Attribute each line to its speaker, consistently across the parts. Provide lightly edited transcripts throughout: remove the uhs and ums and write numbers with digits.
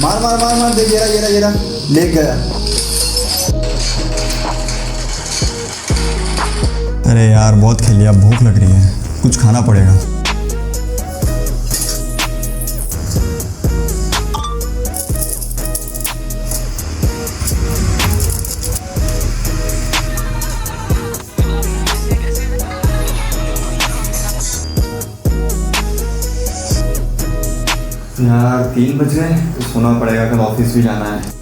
Speaker 1: मार मार मार मार, देख ये रहा ले गया। अरे यार बहुत खेल लिया, भूख लग रही है, कुछ खाना पड़ेगा। यार 3 बज गए, तो सोना पड़ेगा, कल ऑफिस भी जाना है।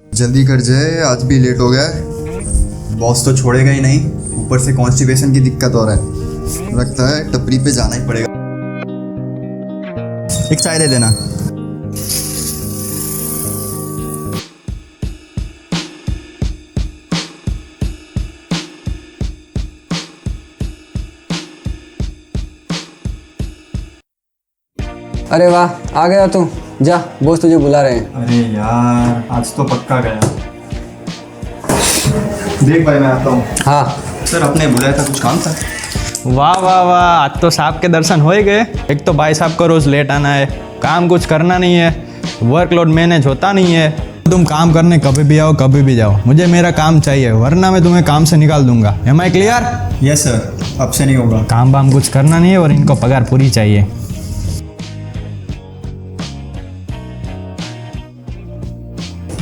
Speaker 1: जल्दी कर जाए, आज भी लेट हो गया है। बॉस तो छोड़ेगा ही नहीं, ऊपर से कॉन्स्टिपेशन की दिक्कत हो रहा है। लगता है टपरी पे जाना ही पड़ेगा। एक चाय दे देना।
Speaker 2: अरे वाह, आ गया तू। जा, बॉस तुझे बुला रहे हैं।
Speaker 1: अरे यार आज तो पक्का गया। देख भाई मैं आता हूँ।
Speaker 2: हाँ
Speaker 1: सर, आपने बुलाया था, कुछ काम था?
Speaker 3: वाह वाह वाह, आज तो साहब के दर्शन हो ही गए। एक तो भाई साहब को रोज़ लेट आना है, काम कुछ करना नहीं है, वर्कलोड मैनेज होता नहीं है। तुम काम करने कभी भी आओ कभी भी जाओ, मुझे मेरा काम चाहिए, वरना मैं तुम्हें काम से निकाल दूंगा। Am I clear?
Speaker 1: Yes sir, अब से नहीं होगा।
Speaker 3: काम वाम कुछ करना नहीं है और इनको पगार पूरी चाहिए।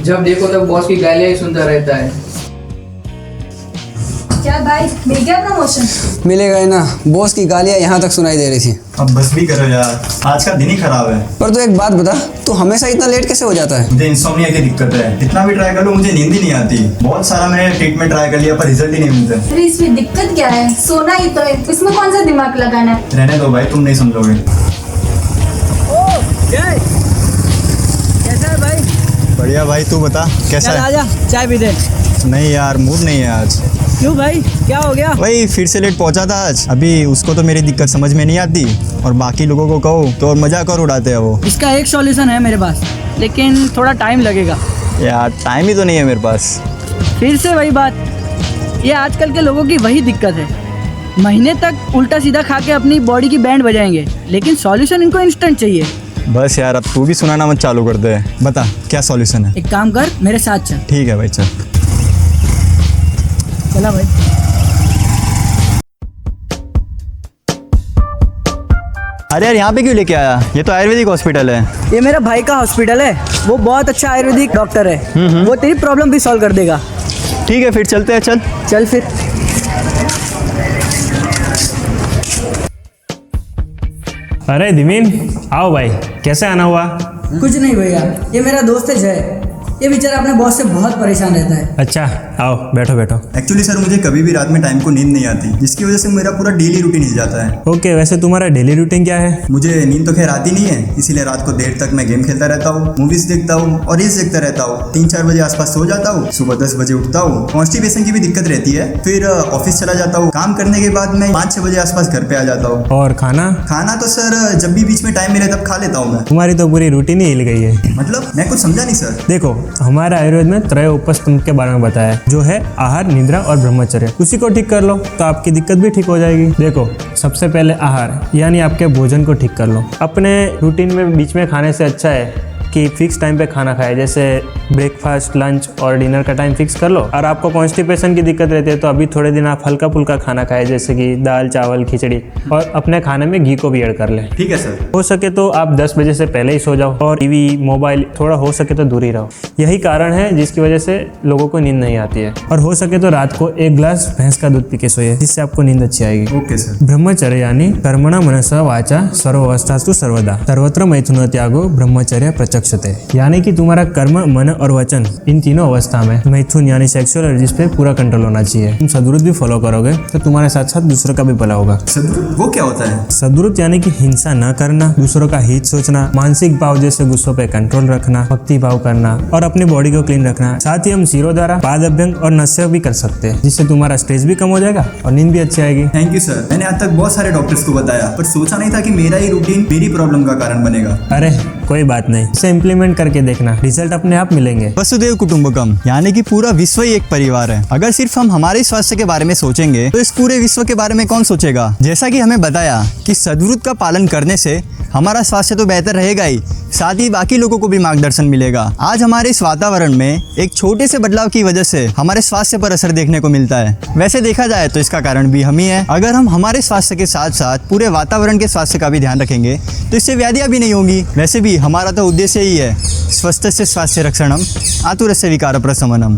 Speaker 4: जब देखो तब बॉस की गालियां ही सुनता रहता है।
Speaker 5: क्या भाई, मिल गया प्रमोशन?
Speaker 2: मिलेगा ही ना, बॉस की गालियाँ यहाँ तक सुनाई दे रही थी।
Speaker 1: अब बस भी करो यार, आज का दिन ही खराब है।
Speaker 2: पर तू एक बात बता, तू हमेशा इतना लेट कैसे हो जाता है?
Speaker 1: मुझे इंसोम्निया की दिक्कत है, जितना भी ट्राई कर लूँ मुझे नींद ही नहीं आती। बहुत सारा मैंने ट्रीटमेंट ट्राई कर लिया पर रिजल्ट ही नहीं मिलता।
Speaker 5: अरे इसमें दिक्कत क्या है? सोना ही तो है, इसमें कौन सा दिमाग लगाना है?
Speaker 1: रहने दो भाई, तुम नहीं समझोगे।
Speaker 4: कैसा है भाई?
Speaker 1: बढ़िया भाई, तू बता कैसा है?
Speaker 4: आजा चाय भी दे।
Speaker 1: नहीं यार, मूड नहीं है आज।
Speaker 4: क्यों भाई, क्या हो गया?
Speaker 1: वही फिर से लेट पहुंचा था आज। अभी उसको तो मेरी दिक्कत समझ में नहीं आती, और बाकी लोगों को कहो तो और मजाक और उड़ाते हैं वो।
Speaker 4: इसका एक सॉल्यूशन है मेरे पास, लेकिन थोड़ा टाइम लगेगा।
Speaker 1: यार टाइम ही तो नहीं है मेरे पास।
Speaker 4: फिर से वही बात, ये आजकल के लोगों की वही दिक्कत है। महीने तक उल्टा सीधा खा के अपनी बॉडी की बैंड बजाएंगे, लेकिन सॉल्यूशन इनको इंस्टेंट चाहिए।
Speaker 1: बस यार, अब तू भी सुनाना मत चालू कर दे। बता क्या सॉल्यूशन है?
Speaker 4: एक काम कर, मेरे साथ चल।
Speaker 1: ठीक है भाई, चल।
Speaker 4: चला भाई।
Speaker 1: अरे यार, यहाँ पे क्यों लेके आया? ये तो आयुर्वेदिक हॉस्पिटल है।
Speaker 4: ये मेरा भाई का हॉस्पिटल है, वो बहुत अच्छा आयुर्वेदिक डॉक्टर है। वो तेरी प्रॉब्लम भी सॉल्व कर देगा।
Speaker 1: ठीक है फिर चलते हैं, चल।
Speaker 4: चल फिर।
Speaker 6: अरे दिमीन, आओ भाई, कैसे आना हुआ?
Speaker 4: कुछ नहीं भैया, ये मेरा दोस्त है जय। ये बेचारा अपने बॉस से बहुत परेशान रहता है।
Speaker 6: अच्छा, आओ बैठो बैठो।
Speaker 1: एक्चुअली सर, मुझे कभी भी रात में टाइम को नींद नहीं आती, जिसकी वजह से मेरा पूरा डेली रूटीन हिल जाता है।
Speaker 6: ओके, वैसे तुम्हारा डेली रूटीन क्या है?
Speaker 1: मुझे नींद तो खैर आती नहीं है, इसीलिए रात को देर तक मैं गेम खेलता रहता हूँ, मूवीज देखता हूँ और रील्स देखता रहता हूँ। 3-4 बजे आसपास सो जाता हूँ, सुबह 10 बजे उठता हूँ। कॉन्स्टिपेशन की भी दिक्कत रहती है। फिर ऑफिस चला जाता हूँ, काम करने के बाद मैं 5-6 बजे आसपास घर पे आ जाता हूँ।
Speaker 6: और खाना?
Speaker 1: खाना तो सर जब भी बीच में टाइम मिले तब खा लेता हूँ मैं।
Speaker 6: तुम्हारी तो पूरी रूटीन ही हिल गई है।
Speaker 1: मतलब मैं कुछ समझा नहीं सर।
Speaker 6: देखो, हमारा आयुर्वेद में त्रय उपस्तंभ के बारे में बताया, जो है आहार, निद्रा और ब्रह्मचर्य। उसी को ठीक कर लो तो आपकी दिक्कत भी ठीक हो जाएगी। देखो, सबसे पहले आहार यानी आपके भोजन को ठीक कर लो। अपने रूटीन में बीच में खाने से अच्छा है कि फिक्स टाइम पे खाना खाए, जैसे ब्रेकफास्ट, लंच और डिनर का टाइम फिक्स कर लो। और आपको कॉन्स्टिपेशन की दिक्कत रहती है तो अभी थोड़े दिन आप हल्का फुल्का खाना खाए, जैसे कि दाल, चावल, खिचड़ी, और अपने खाने में घी को भी ऐड कर लें।
Speaker 1: ठीक है सर।
Speaker 6: हो सके तो आप 10 बजे से पहले ही सो जाओ, और टीवी, मोबाइल थोड़ा हो सके तो दूर ही रहो। यही कारण है जिसकी वजह से लोगों को नींद नहीं आती है। और हो सके तो रात को 1 गिलास भैंस का दूध पी के सोइए, जिससे आपको नींद अच्छी आएगी।
Speaker 1: Okay sir.
Speaker 6: ब्रह्मचर्य यानी कर्मणा मनसा वाचा सर्वावस्थास्तु सर्वदा सर्वत्र मैथुन त्यागो ब्रह्मचर्य प्रचक्षते, यानी कि तुम्हारा कर्म, मन और वचन, इन तीनों अवस्था में मैथुन यानी सेक्सुअल अर्जिस पे पूरा कंट्रोल होना चाहिए। तुम सद्रुत भी फॉलो करोगे तो तुम्हारे साथ साथ दूसरों का भी भला होगा।
Speaker 1: सद्रुत वो क्या होता है?
Speaker 6: सद्रुत यानी कि हिंसा न करना, दूसरों का हित सोचना, मानसिक भाव जैसे गुस्सों पे कंट्रोल रखना, भक्ति भाव करना और अपनी बॉडी को क्लीन रखना। साथ ही हम शिरोधारा, पाद अभ्यंग और नस्य भी कर सकते हैं, जिससे तुम्हारा स्ट्रेस भी कम हो जाएगा और नींद भी अच्छी आएगी।
Speaker 1: Thank you sir. मैंने आज तक बहुत सारे डॉक्टर्स को बताया, पर सोचा नहीं था कि मेरा ही रूटीन मेरी प्रॉब्लम का कारण बनेगा।
Speaker 6: अरे कोई बात नहीं, इसे इम्प्लीमेंट करके देखना, रिजल्ट अपने आप मिलेंगे।
Speaker 1: वसुदेव कुटुंबकम यानी कि पूरा विश्व ही एक परिवार है। अगर सिर्फ हम हमारे स्वास्थ्य के बारे में सोचेंगे तो इस पूरे विश्व के बारे में कौन सोचेगा। जैसा कि हमें बताया कि सद्वृत्त का पालन करने से हमारा स्वास्थ्य तो बेहतर रहेगा ही, साथ ही बाकी लोगों को भी मार्गदर्शन मिलेगा। आज हमारे इस वातावरण में एक छोटे से बदलाव की वजह से हमारे स्वास्थ्य पर असर देखने को मिलता है। वैसे देखा जाए तो इसका कारण भी हम ही है। अगर हम हमारे स्वास्थ्य के साथ साथ पूरे वातावरण के स्वास्थ्य का भी ध्यान रखेंगे तो इससे व्याधियां भी नहीं होंगी। वैसे भी हमारा तो उद्देश्य ही है स्वस्थ से स्वास्थ्य रक्षणम आतुरस्य विकार प्रशमनम।